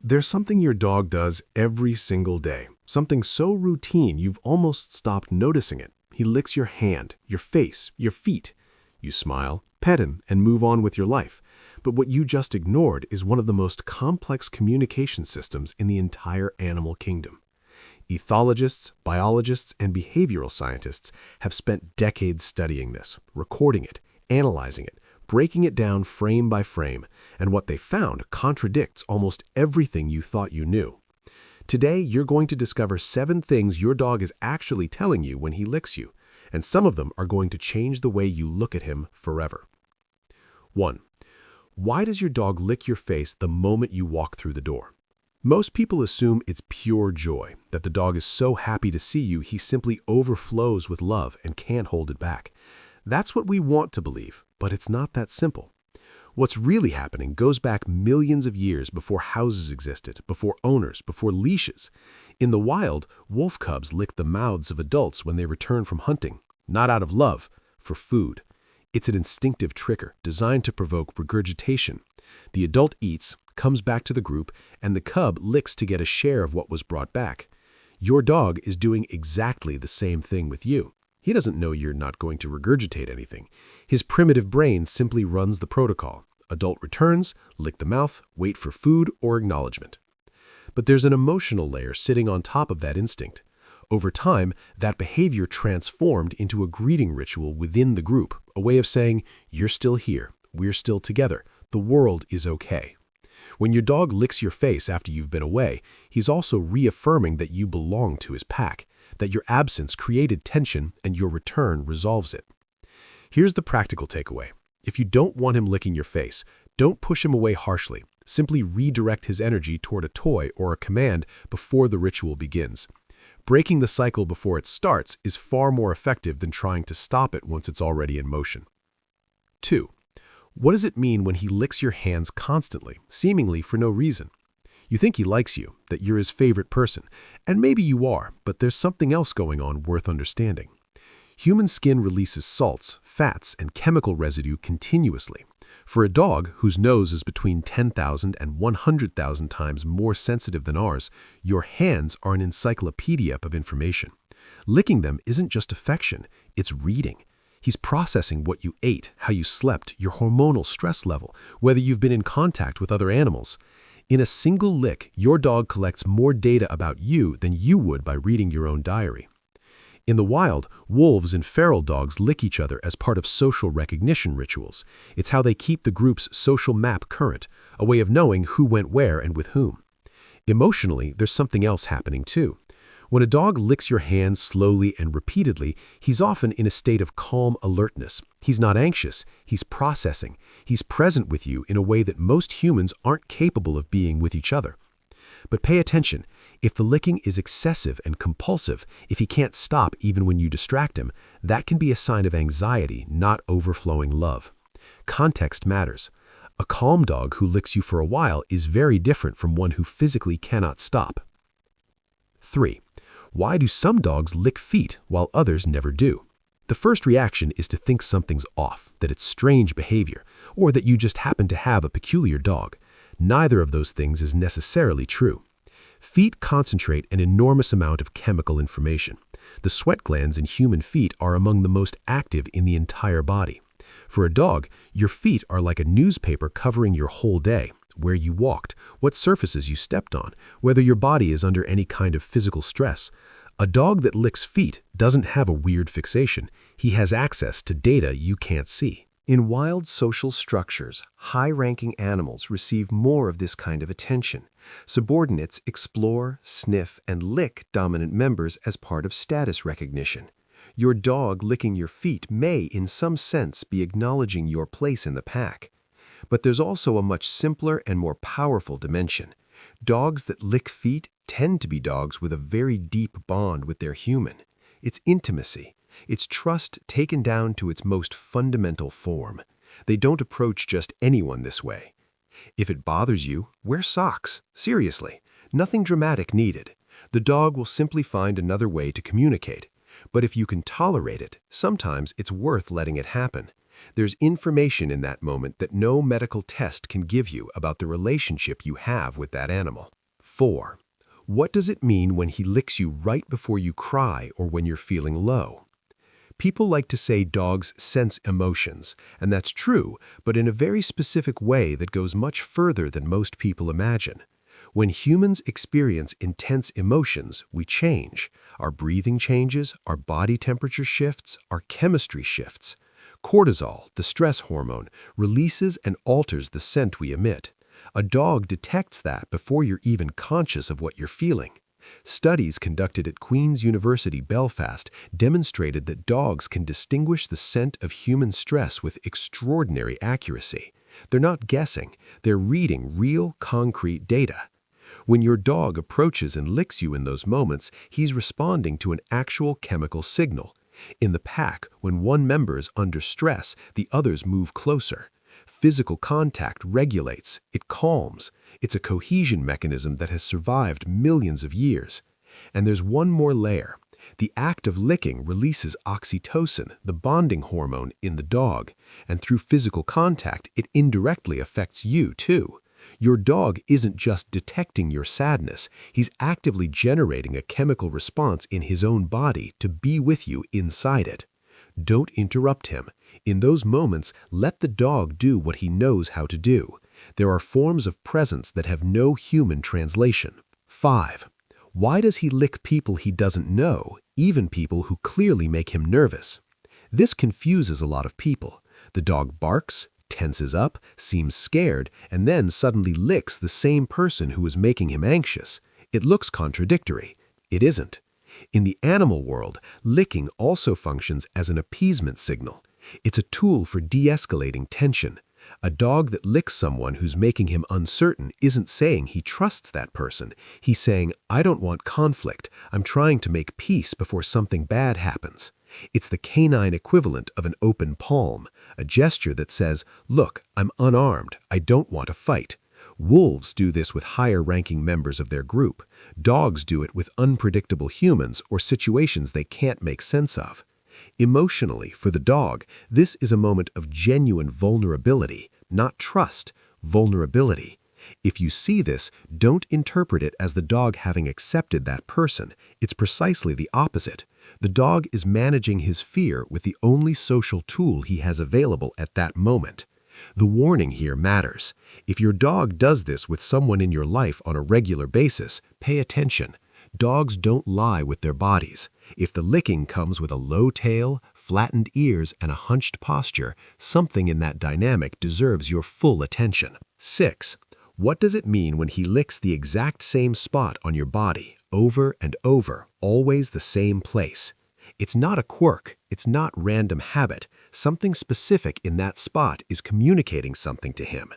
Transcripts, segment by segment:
There's something your dog does every single day, something so routine you've almost stopped noticing it. He licks your hand, your face, your feet. You smile, pet him, and move on with your life. But what you just ignored is one of the most complex communication systems in the entire animal kingdom. Ethologists, biologists, and behavioral scientists have spent decades studying this, recording it, analyzing it, breaking it down frame by frame, and what they found contradicts almost everything you thought you knew. Today, you're going to discover 7 things your dog is actually telling you when he licks you, and some of them are going to change the way you look at him forever. 1. Why does your dog lick your face the moment you walk through the door? Most people assume it's pure joy, that the dog is so happy to see you he simply overflows with love and can't hold it back. That's what we want to believe, but it's not that simple. What's really happening goes back millions of years before houses existed, before owners, before leashes. In the wild, wolf cubs lick the mouths of adults when they return from hunting, not out of love, for food. It's an instinctive trigger designed to provoke regurgitation. The adult eats, comes back to the group, and the cub licks to get a share of what was brought back. Your dog is doing exactly the same thing with you. He doesn't know you're not going to regurgitate anything. His primitive brain simply runs the protocol. Adult returns, lick the mouth, wait for food or acknowledgement. But there's an emotional layer sitting on top of that instinct. Over time, that behavior transformed into a greeting ritual within the group, a way of saying, "You're still here, we're still together, the world is okay." When your dog licks your face after you've been away, he's also reaffirming that you belong to his pack, that your absence created tension and your return resolves it. Here's the practical takeaway. If you don't want him licking your face, don't push him away harshly. Simply redirect his energy toward a toy or a command before the ritual begins. Breaking the cycle before it starts is far more effective than trying to stop it once it's already in motion. 2. What does it mean when he licks your hands constantly, seemingly for no reason? You think he likes you, that you're his favorite person, and maybe you are, but there's something else going on worth understanding. Human skin releases salts, fats, and chemical residue continuously. For a dog whose nose is between 10,000 and 100,000 times more sensitive than ours, your hands are an encyclopedia of information. Licking them isn't just affection, it's reading. He's processing what you ate, how you slept, your hormonal stress level, whether you've been in contact with other animals. In a single lick, your dog collects more data about you than you would by reading your own diary. In the wild, wolves and feral dogs lick each other as part of social recognition rituals. It's how they keep the group's social map current, a way of knowing who went where and with whom. Emotionally, there's something else happening too. When a dog licks your hand slowly and repeatedly, he's often in a state of calm alertness. He's not anxious, he's processing. He's present with you in a way that most humans aren't capable of being with each other. But pay attention. If the licking is excessive and compulsive, if he can't stop even when you distract him, that can be a sign of anxiety, not overflowing love. Context matters. A calm dog who licks you for a while is very different from one who physically cannot stop. 3. Why do some dogs lick feet while others never do? The first reaction is to think something's off, that it's strange behavior, or that you just happen to have a peculiar dog. Neither of those things is necessarily true. Feet concentrate an enormous amount of chemical information. The sweat glands in human feet are among the most active in the entire body. For a dog, your feet are like a newspaper covering your whole day, where you walked, what surfaces you stepped on, whether your body is under any kind of physical stress. A dog that licks feet doesn't have a weird fixation. He has access to data you can't see. In wild social structures, high-ranking animals receive more of this kind of attention. Subordinates explore, sniff, and lick dominant members as part of status recognition. Your dog licking your feet may, in some sense, be acknowledging your place in the pack. But there's also a much simpler and more powerful dimension. Dogs that lick feet tend to be dogs with a very deep bond with their human. It's intimacy. It's trust taken down to its most fundamental form. They don't approach just anyone this way. If it bothers you, wear socks. Seriously, nothing dramatic needed. The dog will simply find another way to communicate. But if you can tolerate it, sometimes it's worth letting it happen. There's information in that moment that no medical test can give you about the relationship you have with that animal. 4. What does it mean when he licks you right before you cry or when you're feeling low? People like to say dogs sense emotions, and that's true, but in a very specific way that goes much further than most people imagine. When humans experience intense emotions, we change. Our breathing changes, our body temperature shifts, our chemistry shifts. Cortisol, the stress hormone, releases and alters the scent we emit. A dog detects that before you're even conscious of what you're feeling. Studies conducted at Queen's University Belfast demonstrated that dogs can distinguish the scent of human stress with extraordinary accuracy. They're not guessing, they're reading real, concrete data. When your dog approaches and licks you in those moments, he's responding to an actual chemical signal. In the pack, when one member is under stress, the others move closer. Physical contact regulates, it calms. It's a cohesion mechanism that has survived millions of years. And there's one more layer. The act of licking releases oxytocin, the bonding hormone, in the dog. And through physical contact, it indirectly affects you too. Your dog isn't just detecting your sadness, he's actively generating a chemical response in his own body to be with you inside it. Don't interrupt him. In those moments, let the dog do what he knows how to do. There are forms of presence that have no human translation. 5. Why does he lick people he doesn't know, even people who clearly make him nervous? This confuses a lot of people. The dog barks, tenses up, seems scared, and then suddenly licks the same person who is making him anxious. It looks contradictory. It isn't. In the animal world, licking also functions as an appeasement signal. It's a tool for de-escalating tension. A dog that licks someone who's making him uncertain isn't saying he trusts that person. He's saying, I don't want conflict. I'm trying to make peace before something bad happens. It's the canine equivalent of an open palm, a gesture that says, look, I'm unarmed. I don't want to fight. Wolves do this with higher-ranking members of their group. Dogs do it with unpredictable humans or situations they can't make sense of. Emotionally, for the dog, this is a moment of genuine vulnerability, not trust, vulnerability. If you see this, don't interpret it as the dog having accepted that person. It's precisely the opposite. The dog is managing his fear with the only social tool he has available at that moment. The warning here matters. If your dog does this with someone in your life on a regular basis, pay attention. Dogs don't lie with their bodies. If the licking comes with a low tail, flattened ears, and a hunched posture, something in that dynamic deserves your full attention. 6. What does it mean when he licks the exact same spot on your body, over and over, always the same place? It's not a quirk, it's not random habit. Something specific in that spot is communicating something to him.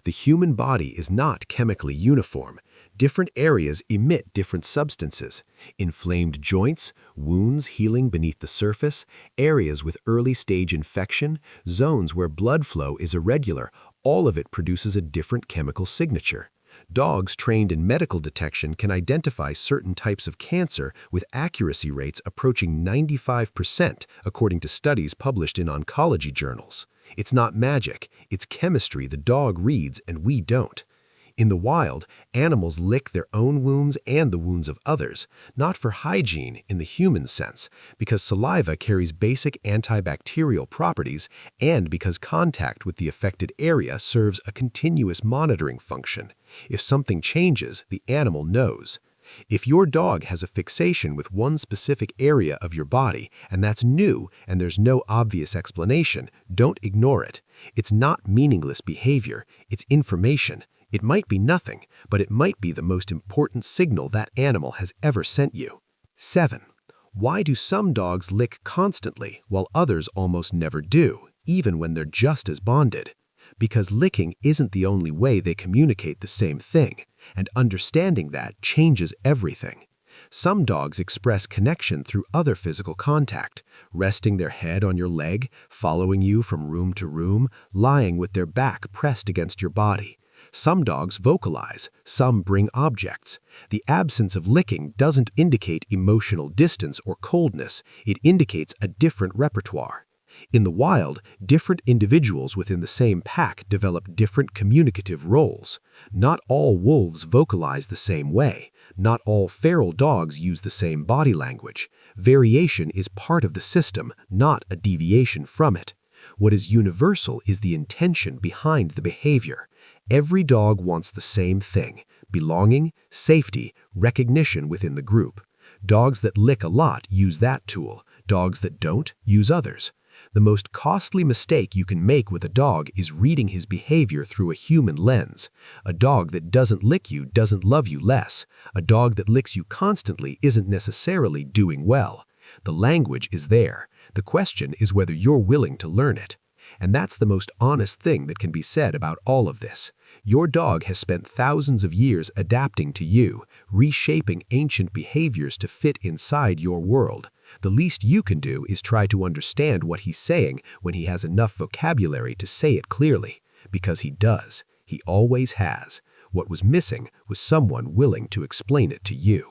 The human body is not chemically uniform. Different areas emit different substances. Inflamed joints, wounds healing beneath the surface, areas with early-stage infection, zones where blood flow is irregular, all of it produces a different chemical signature. Dogs trained in medical detection can identify certain types of cancer with accuracy rates approaching 95%, according to studies published in oncology journals. It's not magic, it's chemistry the dog reads and we don't. In the wild, animals lick their own wounds and the wounds of others, not for hygiene in the human sense, because saliva carries basic antibacterial properties and because contact with the affected area serves a continuous monitoring function. If something changes, the animal knows. If your dog has a fixation with one specific area of your body, and that's new and there's no obvious explanation, don't ignore it. It's not meaningless behavior, it's information. It might be nothing, but it might be the most important signal that animal has ever sent you. 7. Why do some dogs lick constantly while others almost never do, even when they're just as bonded? Because licking isn't the only way they communicate the same thing, and understanding that changes everything. Some dogs express connection through other physical contact, resting their head on your leg, following you from room to room, lying with their back pressed against your body. Some dogs vocalize, some bring objects. The absence of licking doesn't indicate emotional distance or coldness, it indicates a different repertoire. In the wild, different individuals within the same pack develop different communicative roles. Not all wolves vocalize the same way. Not all feral dogs use the same body language. Variation is part of the system, not a deviation from it. What is universal is the intention behind the behavior. Every dog wants the same thing: belonging, safety, recognition within the group. Dogs that lick a lot use that tool. Dogs that don't use others. The most costly mistake you can make with a dog is reading his behavior through a human lens. A dog that doesn't lick you doesn't love you less. A dog that licks you constantly isn't necessarily doing well. The language is there. The question is whether you're willing to learn it. And that's the most honest thing that can be said about all of this. Your dog has spent thousands of years adapting to you, reshaping ancient behaviors to fit inside your world. The least you can do is try to understand what he's saying when he has enough vocabulary to say it clearly. Because he does. He always has. What was missing was someone willing to explain it to you.